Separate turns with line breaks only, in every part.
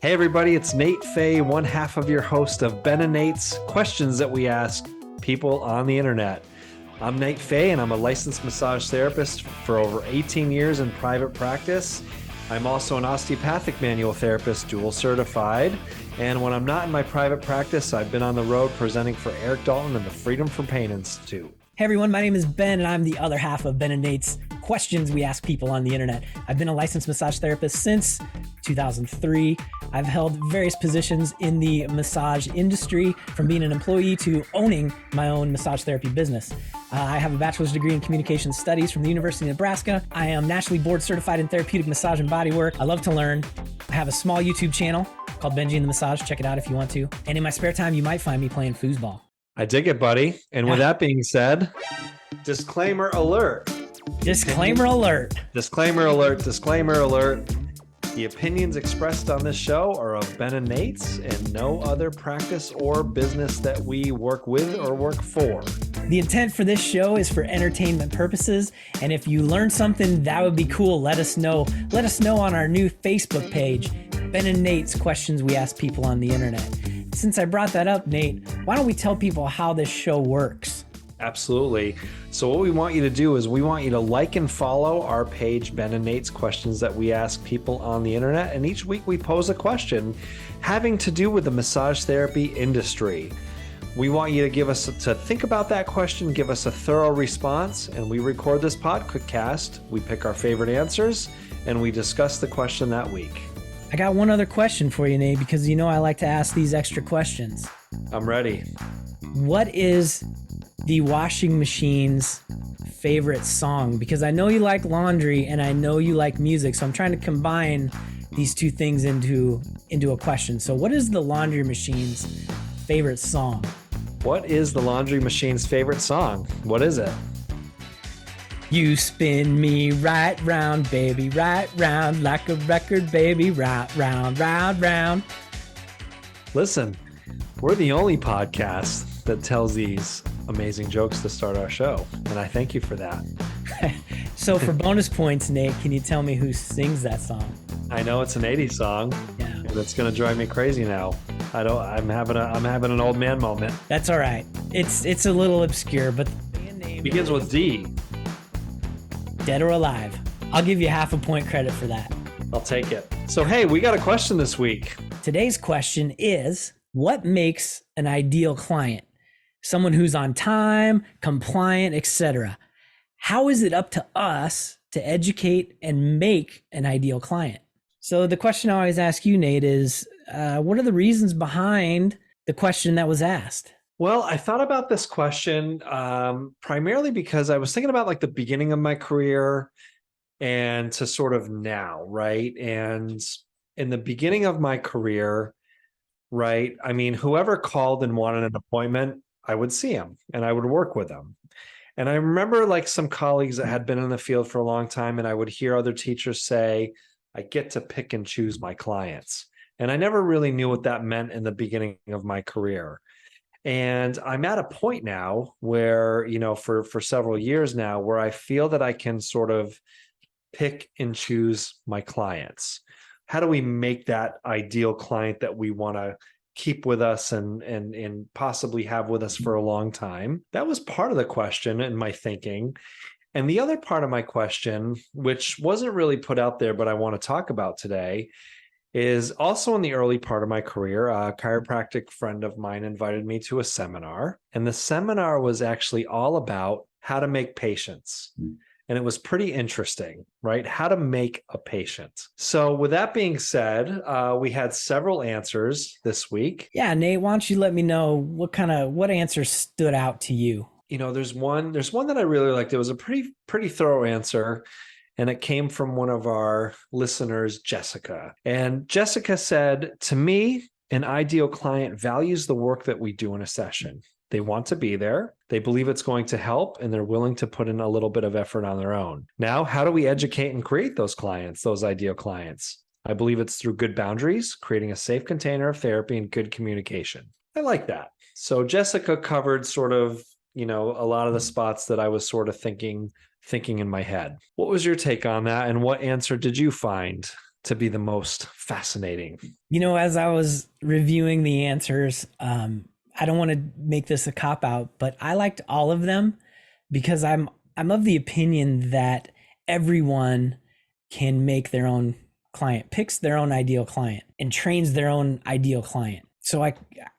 Hey everybody, it's Nate Fay, one half of your host of Ben and Nate's Questions That We Ask People on the Internet. I'm Nate Fay and I'm a licensed massage therapist for over 18 years in private practice. I'm also an osteopathic manual therapist, dual certified. And when I'm not in my private practice, I've been on the road presenting for Eric Dalton and the Freedom from Pain Institute.
Hey everyone, my name is Ben and I'm the other half of Ben and Nate's Questions We Ask People on the Internet. I've been a licensed massage therapist since 2003. I've held various positions in the massage industry, from being an employee to owning my own massage therapy business. I have a bachelor's degree in communication studies from the University of Nebraska. I am nationally board certified in therapeutic massage and bodywork. I love to learn. I have a small YouTube channel called Benji and the Massage. Check it out if you want to. And in my spare time, you might find me playing foosball.
I dig it, buddy. And with that being said, disclaimer alert.
Disclaimer alert.
Disclaimer alert. Disclaimer alert. The opinions expressed on this show are of Ben and Nate's and no other practice or business that we work with or work for.
The intent for this show is for entertainment purposes, and if you learn something that would be cool, let us know. Let us know on our new Facebook page, Ben and Nate's Questions We Ask People on the Internet. Since I brought that up, Nate, why don't we tell people how this show works?
Absolutely. So what we want you to do is we want you to like and follow our page, Ben and Nate's Questions That We Ask People on the Internet. And each week we pose a question having to do with the massage therapy industry. We want you to think about that question, give us a thorough response, and we record this podcast. We pick our favorite answers and we discuss the question that week.
I got one other question for you, Nate, because you know I like to ask these extra questions.
I'm ready.
What is the washing machine's favorite song? Because I know you like laundry and I know you like music, so I'm trying to combine these two things into a question. So what is the laundry machine's favorite song?
What is the laundry machine's favorite song? What is it?
You spin me right round, baby, right round, like a record, baby, right round, round, round.
Listen, we're the only podcast that tells these amazing jokes to start our show, and I thank you for that.
So for bonus points, Nate, can you tell me who sings that song?
I know it's an 80s song,
yeah,
and it's gonna drive me crazy now. I'm having an old man moment.
That's all right. It's a little obscure, but the band name
begins with D.
Dead or Alive. I'll give you half a point credit for that.
I'll take it. So hey, we got a question this week.
Today's question is, what makes an ideal client? Someone who's on time, compliant, etc. How is it up to us to educate and make an ideal client? So the question I always ask you, Nate, is what are the reasons behind the question that was asked?
Well, I thought about this question primarily because I was thinking about like the beginning of my career and to sort of now, right? And in the beginning of my career, right, I mean, whoever called and wanted an appointment, I would see them and I would work with them. And I remember like some colleagues that had been in the field for a long time, and I would hear other teachers say, I get to pick and choose my clients. And I never really knew what that meant in the beginning of my career. And I'm at a point now where, you know, for several years now, where I feel that I can sort of pick and choose my clients. How do we make that ideal client that we want to keep with us and possibly have with us for a long time? That was part of the question in my thinking. And the other part of my question, which wasn't really put out there, but I want to talk about today, is also in the early part of my career. A chiropractic friend of mine invited me to a seminar, and the seminar was actually all about how to make patients. And it was pretty interesting, right? How to make a patient. So with that being said, we had several answers this week.
Yeah, Nate, why don't you let me know what answer stood out to you?
You know, there's one that I really liked. It was a pretty thorough answer. And it came from one of our listeners, Jessica. And Jessica said, to me, an ideal client values the work that we do in a session. They want to be there. They believe it's going to help, and they're willing to put in a little bit of effort on their own. Now, how do we educate and create those clients, those ideal clients? I believe it's through good boundaries, creating a safe container of therapy, and good communication. I like that. So Jessica covered sort of, you know, a lot of the spots that I was sort of thinking in my head. What was your take on that, and what answer did you find to be the most fascinating?
As I was reviewing the answers, I don't want to make this a cop out, but I liked all of them because I'm of the opinion that everyone can make their own client, picks their own ideal client, and trains their own ideal client. So I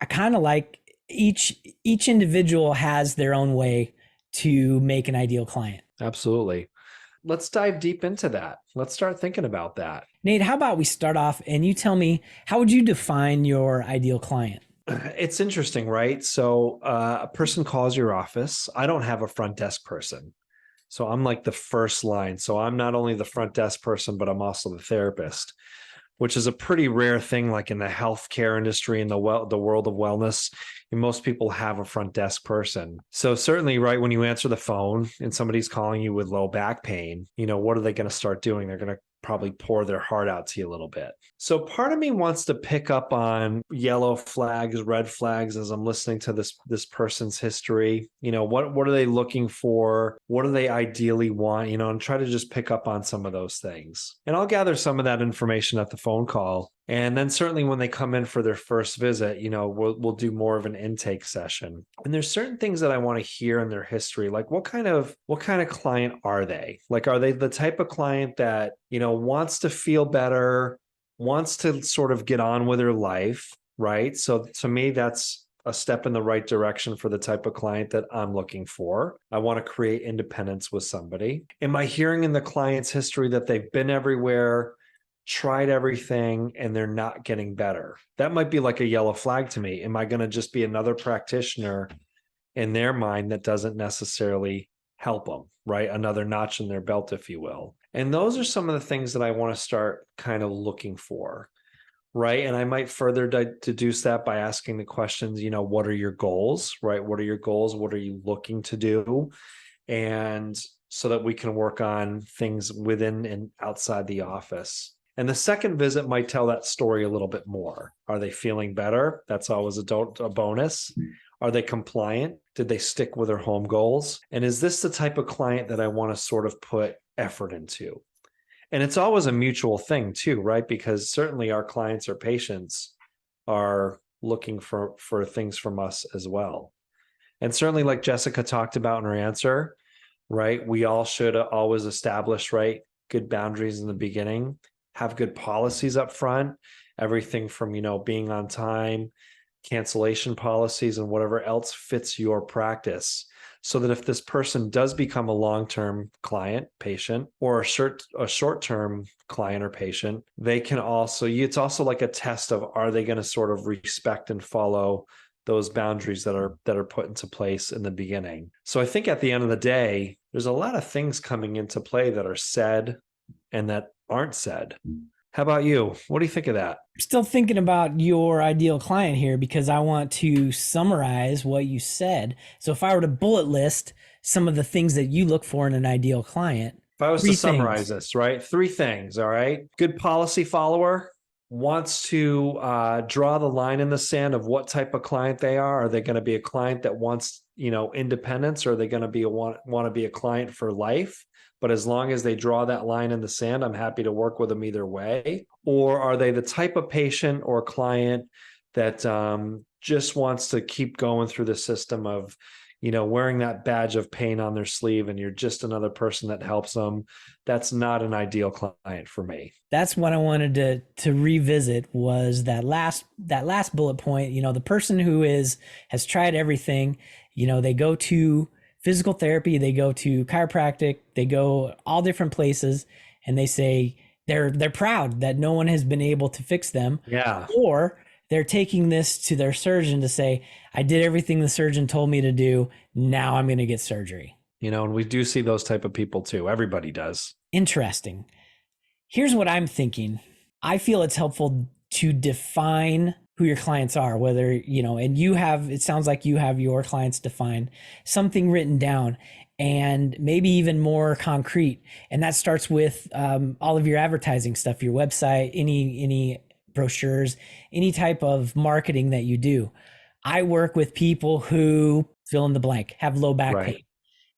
kind of like each individual has their own way to make an ideal client.
Absolutely. Let's dive deep into that. Let's start thinking about that.
Nate, how about we start off and you tell me, how would you define your ideal client?
It's interesting, right? So a person calls your office. I don't have a front desk person. So I'm like the first line. So I'm not only the front desk person, but I'm also the therapist, which is a pretty rare thing, like in the healthcare industry and the world of wellness. Most people have a front desk person. So certainly, right, when you answer the phone and somebody's calling you with low back pain, what are they going to start doing? They're going to probably pour their heart out to you a little bit. So part of me wants to pick up on yellow flags, red flags as I'm listening to this person's history. What are they looking for? What do they ideally want? And try to just pick up on some of those things. And I'll gather some of that information at the phone call. And then certainly when they come in for their first visit, we'll do more of an intake session. And there's certain things that I want to hear in their history, like what kind of client are they? Like, are they the type of client that, wants to feel better, wants to sort of get on with their life, right? So to me, that's a step in the right direction for the type of client that I'm looking for. I want to create independence with somebody. Am I hearing in the client's history that they've been everywhere, tried everything, and they're not getting better? That might be like a yellow flag to me. Am I going to just be another practitioner in their mind that doesn't necessarily help them, right? Another notch in their belt, if you will. And those are some of the things that I want to start kind of looking for, right? And I might further deduce that by asking the questions, what are your goals, right? What are your goals? What are you looking to do? And so that we can work on things within and outside the office. And the second visit might tell that story a little bit more. Are they feeling better? That's always a bonus. Are they compliant? Did they stick with their home goals? And is this the type of client that I want to sort of put effort into? And it's always a mutual thing too, right? Because certainly our clients or patients are looking for things from us as well. And certainly, like Jessica talked about in her answer, right? We all should always establish, right, good boundaries in the beginning, have good policies up front, everything from, being on time, cancellation policies, and whatever else fits your practice. So that if this person does become a long-term client, patient, or a short-term client or patient, they can also, it's also like a test of, are they going to sort of respect and follow those boundaries that are put into place in the beginning. So I think at the end of the day, there's a lot of things coming into play that are said and that aren't said. How about you? What do you think of that?
I'm still thinking about your ideal client here because I want to summarize what you said. So if I were to bullet list some of the things that you look for in an ideal client.
If I was to summarize this, right? 3 things, all right? Good policy follower, wants to draw the line in the sand of what type of client they are. Are they going to be a client that wants, independence, or are they going to be want to be a client for life? But as long as they draw that line in the sand, I'm happy to work with them either way. Or are they the type of patient or client that just wants to keep going through the system of, wearing that badge of pain on their sleeve, and you're just another person that helps them? That's not an ideal client for me.
That's what I wanted to revisit was that last bullet point. The person who has tried everything. They go to physical therapy, they go to chiropractic, they go all different places, and they say they're proud that no one has been able to fix them.
Yeah.
Or they're taking this to their surgeon to say, I did everything the surgeon told me to do. Now I'm going to get surgery.
And we do see those type of people too. Everybody does.
Interesting. Here's what I'm thinking. I feel it's helpful to define who your clients are, whether, and it sounds like you have your clients defined, something written down, and maybe even more concrete. And that starts with all of your advertising stuff, your website, any brochures, any type of marketing that you do. I work with people who fill in the blank, have low back pain.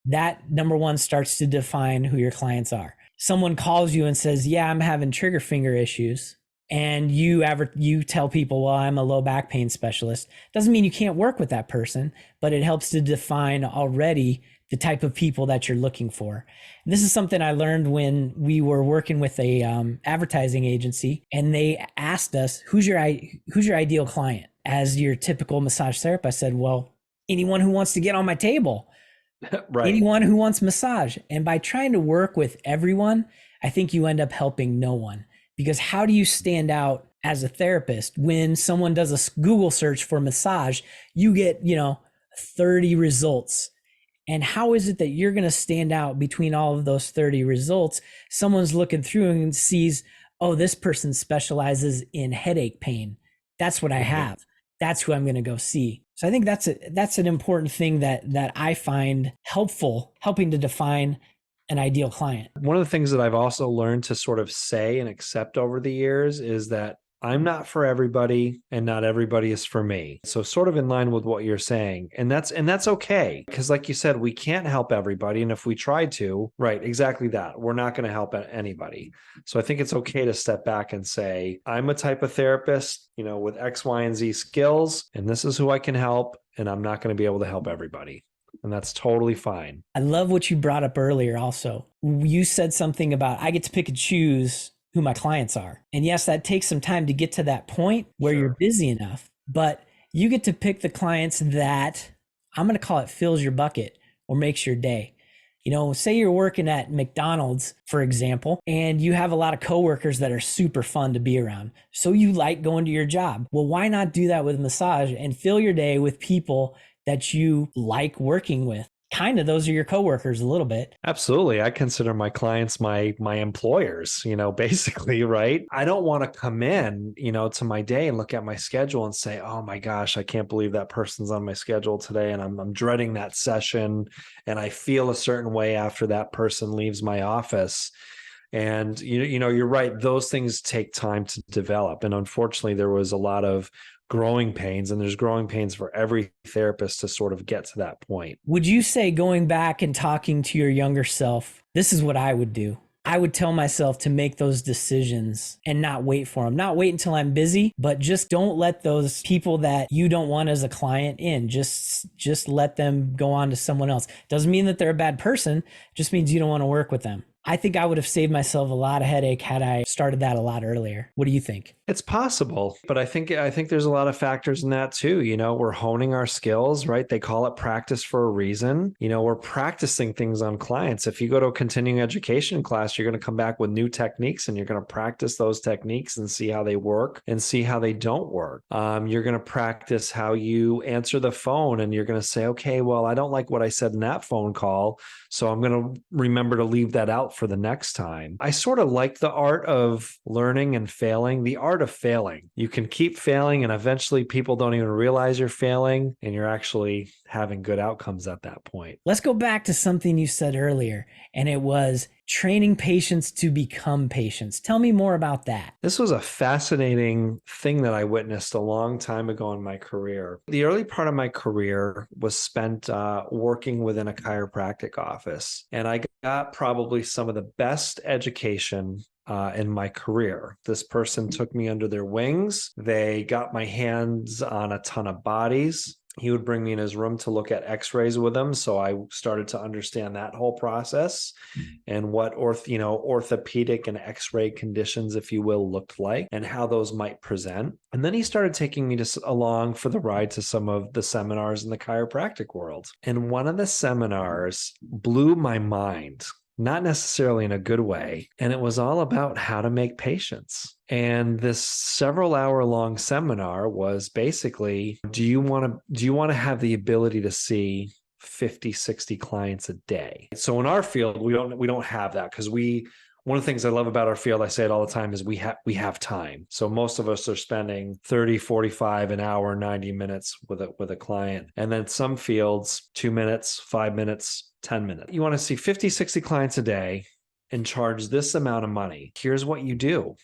That number one starts to define who your clients are. someone calls you and says, yeah, I'm having trigger finger issues, and you tell people, well, I'm a low back pain specialist, doesn't mean you can't work with that person, but it helps to define already the type of people that you're looking for. And this is something I learned when we were working with a advertising agency, and they asked us, who's your ideal client? As your typical massage therapist, I said, well, anyone who wants to get on my table,
Right.
anyone who wants massage. And by trying to work with everyone, I think you end up helping no one. Because how do you stand out as a therapist when someone does a Google search for massage? You get, 30 results. And how is it that you're going to stand out between all of those 30 results? Someone's looking through and sees, oh, this person specializes in headache pain. That's what I have. That's who I'm going to go see. So I think that's an important thing that I find helping to define an ideal client.
One of the things that I've also learned to sort of say and accept over the years is that I'm not for everybody and not everybody is for me. So sort of in line with what you're saying. And that's okay. Because like you said, we can't help everybody. And if we try to, right, exactly that, we're not going to help anybody. So I think it's okay to step back and say, I'm a type of therapist, with X, Y, and Z skills, and this is who I can help. And I'm not going to be able to help everybody. And that's totally fine.
I love what you brought up earlier also. You said something about I get to pick and choose who my clients are. And yes, that takes some time to get to that point where you're busy enough, but you get to pick the clients that, I'm going to call it, fills your bucket or makes your day. Say you're working at McDonald's, for example, and you have a lot of coworkers that are super fun to be around. So you like going to your job. Well, why not do that with massage and fill your day with people that you like working with? Kind of, those are your coworkers a little bit.
Absolutely. I consider my clients my employers, basically, right? I don't want to come in, to my day and look at my schedule and say, oh my gosh, I can't believe that person's on my schedule today. And I'm dreading that session. And I feel a certain way after that person leaves my office. And, you're right. Those things take time to develop. And unfortunately, there was a lot of growing pains, and there's growing pains for every therapist to sort of get to that point.
Would you say, going back and talking to your younger self, this is what I would do? I would tell myself to make those decisions and not wait for them. Not wait until I'm busy, but just don't let those people that you don't want as a client in. Just let them go on to someone else. Doesn't mean that they're a bad person. Just means you don't want to work with them. I think I would have saved myself a lot of headache had I started that a lot earlier. What do you think?
It's possible, but I think there's a lot of factors in that too. We're honing our skills, right? They call it practice for a reason. We're practicing things on clients. If you go to a continuing education class, you're going to come back with new techniques, and you're going to practice those techniques and see how they work and see how they don't work. You're going to practice how you answer the phone, and you're going to say, okay, well, I don't like what I said in that phone call, so I'm going to remember to leave that out for the next time. I sort of like the art of learning and failing, the art of failing. You can keep failing, and eventually people don't even realize you're failing, and you're actually having good outcomes at that point.
Let's go back to something you said earlier, and it was training patients to become patients. Tell me more about that.
This was a fascinating thing that I witnessed a long time ago in my career. The early part of my career was spent working within a chiropractic office, and I got probably some of the best education in my career. This person took me under their wings. They got my hands on a ton of bodies. He would bring me in his room to look at x-rays with him. So I started to understand that whole process and what orthopedic and x-ray conditions, if you will, looked like and how those might present. And then he started taking me along for the ride to some of the seminars in the chiropractic world. And one of the seminars blew my mind. Not necessarily in a good way. And it was all about how to make patients. And this several hour long seminar was basically, do you want to have the ability to see 50, 60 clients a day? So in our field, we don't have that, because one of the things I love about our field, I say it all the time, is we have time. So most of us are spending 30, 45, an hour, 90 minutes with a client. And then some fields, 2 minutes, 5 minutes, 10 minutes. You want to see 50, 60 clients a day. and charge this amount of money. Here's what you do.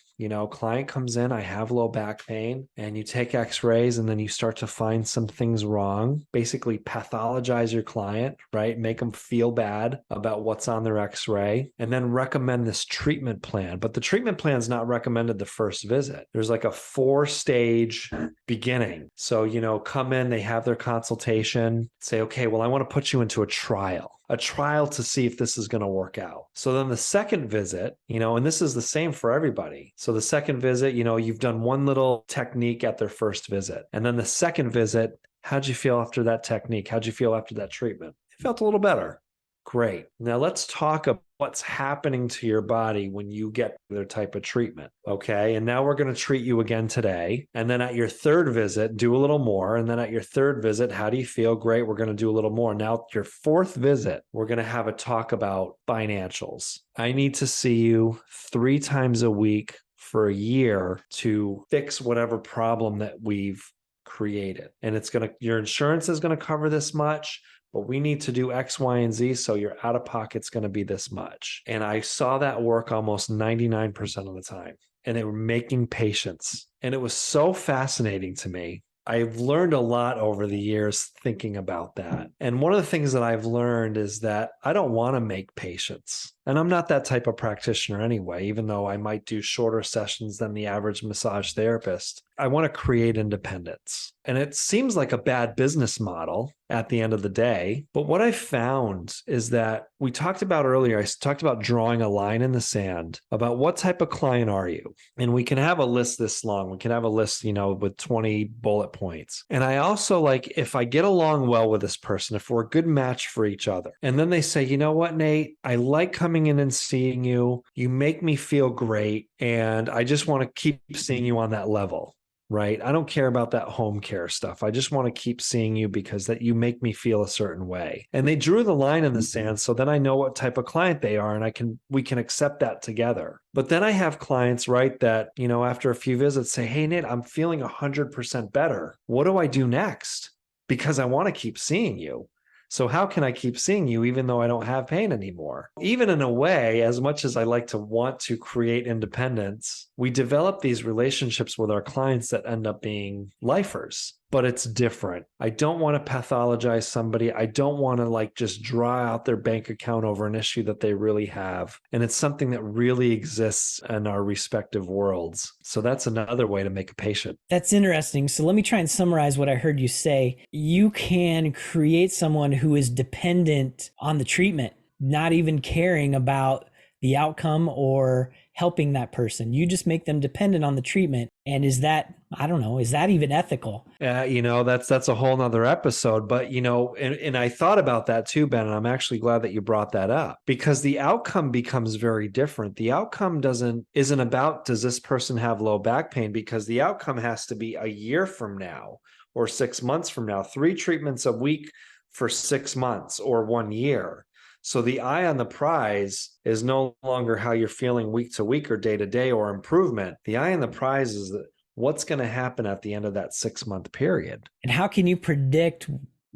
Client comes in, I have low back pain, and you take x-rays and then you start to find some things wrong, basically pathologize your client, right? Make them feel bad about what's on their x-ray, and then recommend this treatment plan. But the treatment plan is not recommended the first visit. There's like a 4-stage beginning. So, come in, they have their consultation, say, okay, well, I want to put you into a trial to see if this is going to work out. So then the second visit, and this is the same for everybody. So the second visit, you've done one little technique at their first visit. And then the second visit, how'd you feel after that technique? How'd you feel after that treatment? It felt a little better. Great. Now let's talk about what's happening to your body when you get their type of treatment. Okay. And now we're going to treat you again today. And then at your third visit, do a little more. And then at your third visit, how do you feel? Great. We're going to do a little more. Now, your fourth visit, we're going to have a talk about financials. I need to see you 3 times a week for a year to fix whatever problem that we've created. And your insurance is going to cover this much, but we need to do X, Y, and Z. So your out of pocket's going to be this much. And I saw that work almost 99% of the time. And they were making patients. And it was so fascinating to me. I've learned a lot over the years thinking about that. And one of the things that I've learned is that I don't want to make patients. And I'm not that type of practitioner anyway, even though I might do shorter sessions than the average massage therapist. I want to create independence. And it seems like a bad business model at the end of the day. But what I found is that we talked about earlier, I talked about drawing a line in the sand about what type of client are you? And we can have a list this long. We can have a list, with 20 bullet points. And I also if I get along well with this person, if we're a good match for each other, and then they say, you know what, Nate, I like coming in and seeing you. You make me feel great. And I just want to keep seeing you on that level. Right? I don't care about that home care stuff. I just want to keep seeing you because that you make me feel a certain way. And they drew the line in the sand. So then I know what type of client they are and we can accept that together. But then I have clients, right, that, after a few visits say, hey, Nate, I'm feeling 100% better. What do I do next? Because I want to keep seeing you. So how can I keep seeing you even though I don't have pain anymore? Even in a way, as much as I like to want to create independence, we develop these relationships with our clients that end up being lifers. But it's different. I don't want to pathologize somebody. I don't want to just draw out their bank account over an issue that they really have. And it's something that really exists in our respective worlds. So that's another way to make a patient.
That's interesting. So let me try and summarize what I heard you say. You can create someone who is dependent on the treatment, not even caring about the outcome or helping that person. You just make them dependent on the treatment. And is that, I don't know, is that even ethical?
That's a whole nother episode. But, and I thought about that too, Ben, and I'm actually glad that you brought that up because the outcome becomes very different. The outcome isn't about, does this person have low back pain? Because the outcome has to be a year from now or 6 months from now, 3 treatments a week for 6 months or 1 year. So the eye on the prize is no longer how you're feeling week to week or day to day or improvement. The eye on the prize is that what's going to happen at the end of that 6-month period.
And how can you predict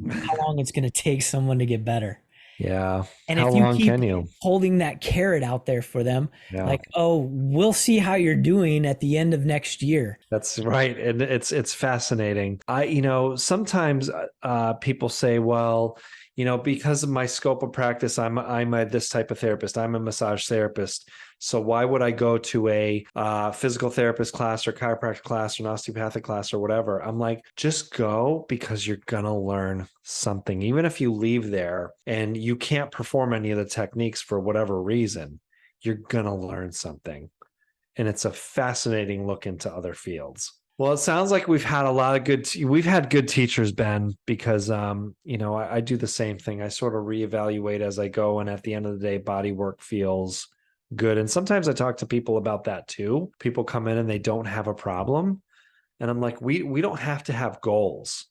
how long it's going to take someone to get better?
Yeah.
And
how
if you
long
keep
can you?
holding that carrot out there for them,
Yeah.
we'll see how you're doing at the end of next year.
That's right. And it's fascinating. Sometimes people say, well, because of my scope of practice, I'm this type of therapist. I'm a massage therapist. So why would I go to a physical therapist class or chiropractic class or an osteopathic class or whatever? I'm like, just go because you're going to learn something. Even if you leave there and you can't perform any of the techniques for whatever reason, you're going to learn something. And it's a fascinating look into other fields. Well, it sounds like we've had a lot of we've had good teachers, Ben, because, I do the same thing. I sort of reevaluate as I go. And at the end of the day, body work feels good. And sometimes I talk to people about that too. People come in and they don't have a problem. And I'm like, we don't have to have goals.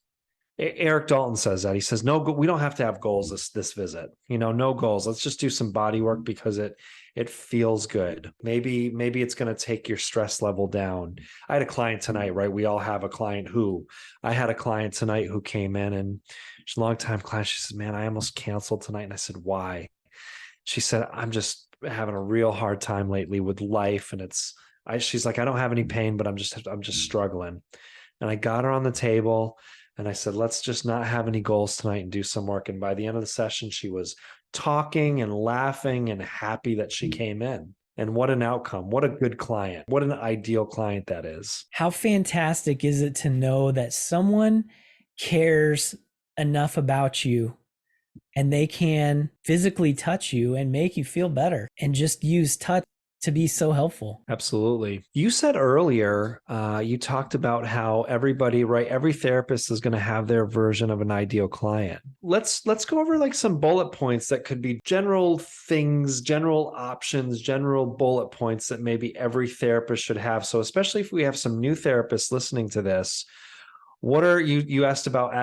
Eric Dalton says that. He says, no, we don't have to have goals this visit. No goals. Let's just do some body work because it feels good. Maybe it's going to take your stress level down. I had a client tonight, right? We all have a client I had a client tonight who came in and she's a longtime client. She said, man, I almost canceled tonight. And I said, why? She said, I'm just having a real hard time lately with life. And she's like, I don't have any pain, but I'm just struggling. And I got her on the table and I said, let's just not have any goals tonight and do some work. And by the end of the session, she was talking and laughing and happy that she came in. And what an outcome. What a good client. What an ideal client that is.
How fantastic is it to know that someone cares enough about you and they can physically touch you and make you feel better and just use touch to be so helpful.
Absolutely. You said earlier, you talked about how everybody, right? Every therapist is going to have their version of an ideal client. Let's go over like some bullet points that could be general things, general options, general bullet points that maybe every therapist should have. So especially if we have some new therapists listening to this, what are you asked about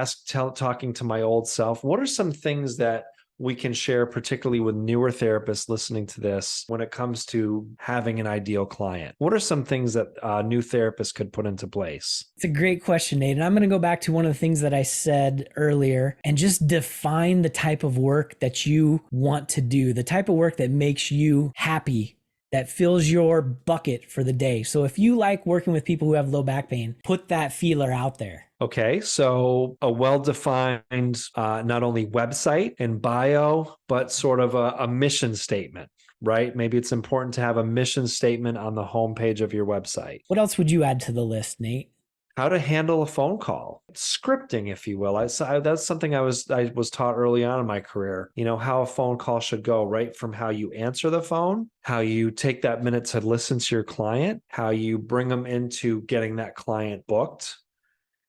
talking to my old self? What are some things that we can share, particularly with newer therapists listening to this, when it comes to having an ideal client? What are some things that new therapists could put into place?
It's a great question, Nate. And I'm going to go back to one of the things that I said earlier and just define the type of work that you want to do, the type of work that makes you happy, that fills your bucket for the day. So if you like working with people who have low back pain, put that feeler out there.
Okay, so a well-defined not only website and bio, but sort of a mission statement, right? Maybe it's important to have a mission statement on the homepage of your website.
What else would you add to the list, Nate?
How to handle a phone call, scripting, if you will. That's something I was taught early on in my career. You know, how a phone call should go, right from how you answer the phone, how you take that minute to listen to your client, how you bring them into getting that client booked,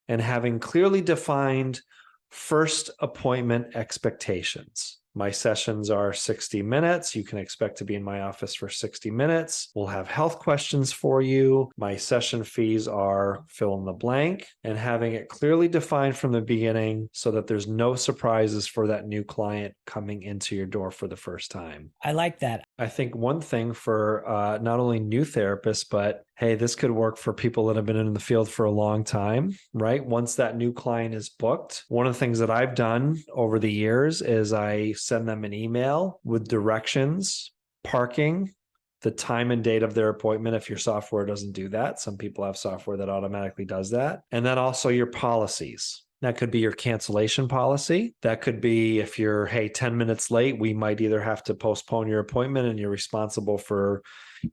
and having clearly defined first appointment expectations. My sessions are 60 minutes. You can expect to be in my office for 60 minutes. We'll have health questions for you. My session fees are fill in the blank, and having it clearly defined from the beginning so that there's no surprises for that new client coming into your door for the first time.
I like that.
I think one thing for not only new therapists, but hey, this could work for people that have been in the field for a long time, right? Once that new client is booked, one of the things that I've done over the years is I send them an email with directions, parking, the time and date of their appointment if your software doesn't do that. Some people have software that automatically does that. And then also your policies. That could be your cancellation policy. That could be if you're, hey, 10 minutes late, we might either have to postpone your appointment and you're responsible for,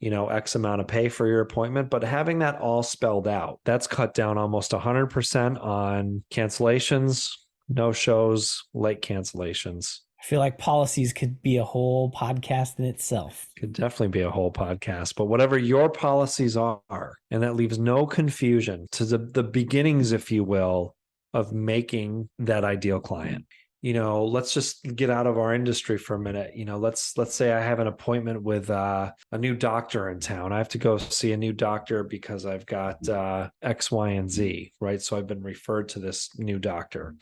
X amount of pay for your appointment. But having that all spelled out, that's cut down almost 100% on cancellations, no shows, late cancellations.
I feel like policies could be a whole podcast in itself.
Could definitely be a whole podcast, but whatever your policies are, and that leaves no confusion to the beginnings, if you will, of making that ideal client. Let's just get out of our industry for a minute. Let's say I have an appointment with a new doctor in town. I have to go see a new doctor because I've got X, Y, and Z, right? So I've been referred to this new doctor.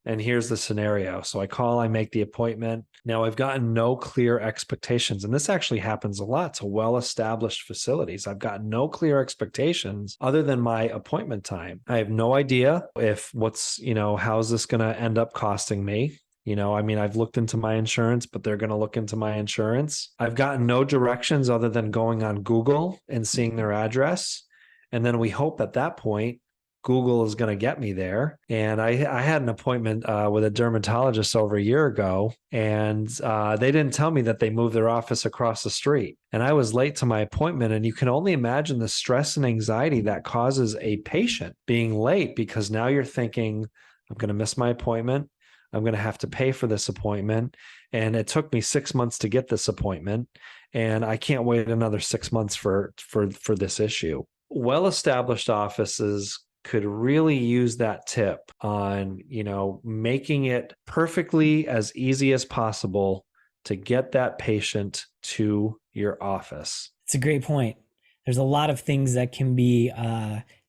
And here's the scenario. So I call, I make the appointment. Now I've gotten no clear expectations. And this actually happens a lot to well-established facilities. I've got no clear expectations other than my appointment time. I have no idea if how's this going to end up costing me? I've looked into my insurance, but they're going to look into my insurance. I've gotten no directions other than going on Google and seeing their address. And then we hope at that point, Google is going to get me there. And I had an appointment with a dermatologist over a year ago, and they didn't tell me that they moved their office across the street. And I was late to my appointment, and you can only imagine the stress and anxiety that causes a patient being late, because now you're thinking, I'm going to miss my appointment. I'm going to have to pay for this appointment. And it took me 6 months to get this appointment, and I can't wait another 6 months for this issue. Well-established offices could really use that tip on, making it perfectly as easy as possible to get that patient to your office.
It's a great point. There's a lot of things that can be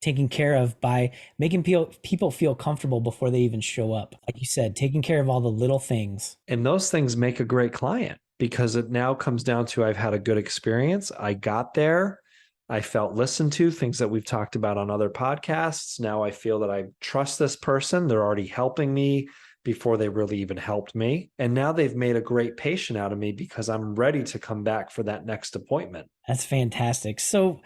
taken care of by making people feel comfortable before they even show up. Like you said, taking care of all the little things.
And those things make a great client, because it now comes down to, I've had a good experience. I got there. I felt listened to, things that we've talked about on other podcasts. Now I feel that I trust this person. They're already helping me before they really even helped me. And now they've made a great patient out of me because I'm ready to come back for that next appointment.
That's fantastic. So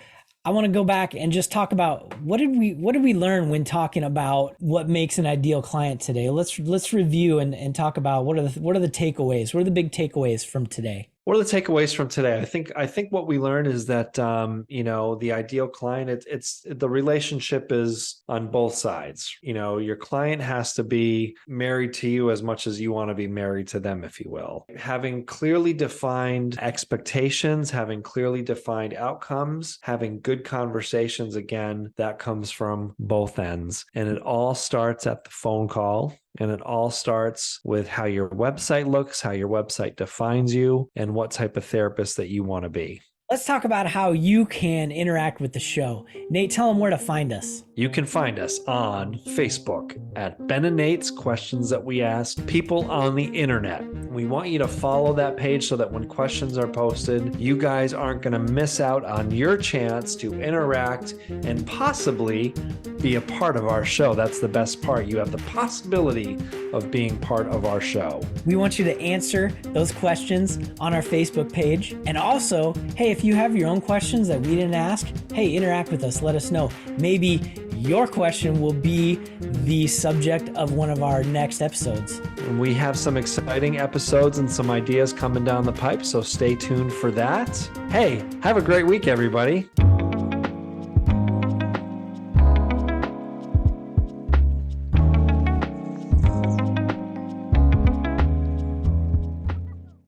I want to go back and just talk about what did we learn when talking about what makes an ideal client today? Let's review and talk about what are the takeaways? What are the big takeaways from today?
What are the takeaways from today? I think what we learned is that the ideal client, it's the relationship is on both sides. Your client has to be married to you as much as you want to be married to them, if you will. Having clearly defined expectations, having clearly defined outcomes, having good conversations, again, that comes from both ends. And it all starts at the phone call. And it all starts with how your website looks, how your website defines you, and what type of therapist that you want to be.
Let's talk about how you can interact with the show. Nate, tell them where to find us.
You can find us on Facebook at Ben and Nate's Questions That We Ask People on the Internet. We want you to follow that page so that when questions are posted, you guys aren't going to miss out on your chance to interact and possibly be a part of our show. That's the best part. You have the possibility of being part of our show.
We want you to answer those questions on our Facebook page. And also, hey, if you have your own questions that we didn't ask, hey, interact with us. Let us know. Maybe your question will be the subject of one of our next episodes.
We have some exciting episodes and some ideas coming down the pipe, so stay tuned for that. Hey, have a great week, everybody.